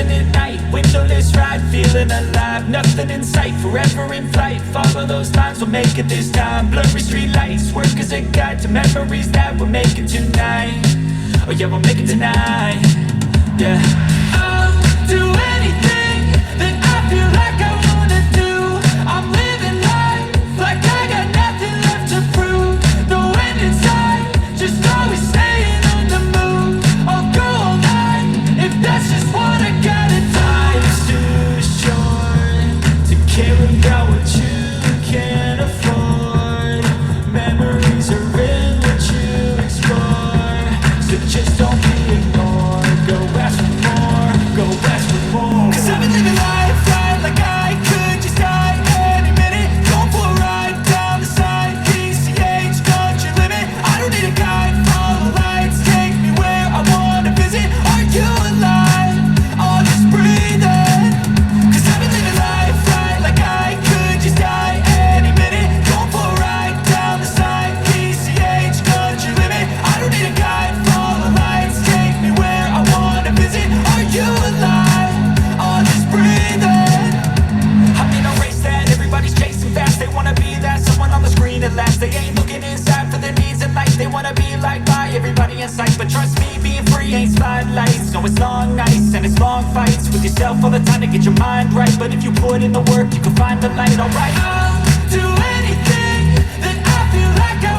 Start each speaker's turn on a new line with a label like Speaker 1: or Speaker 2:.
Speaker 1: Living at night, windowless ride, feeling alive. Nothing in sight, forever in flight. Follow those lines, we'll make it this time. Blurry street lights, work as a guide to memories that we're making tonight. Oh yeah, we'll make it tonight. Yeah. I'll do anything that I feel like I wanna do. I'm living life like I got nothing left to prove. No end in sight, just always staying on the move. I'll go all night if that's just what I gotta do. Life's too short to care about what you can't afford. Memories are in what you explore, so just don't be ignored. Go ask for more, go ask for more. 'Cause I've been living life right like I could just die any minute. Going for a ride down the side, PCH, country limit. I don't need a guide, follow lights, take me where I wanna visit. Are you alive? I'll just breathe in. 'Cause I've been living life right like I could just die any minute. Going for a ride down the side, PCH, country limit. I don't need a guide, follow lights, take me where I wanna visit. Are you alive? I'll just breathe in. I'm in a race that everybody's chasing fast. They wanna be that someone on the screen at last. They ain't looking inside for their needs in life. They wanna be liked by everybody in sight. But trust me, being free ain't spotlights. No, it's long nights and it's long fights with yourself all the time to get your mind right. But if you put in the work, you can find the light. Alright, I'll do anything that I feel like I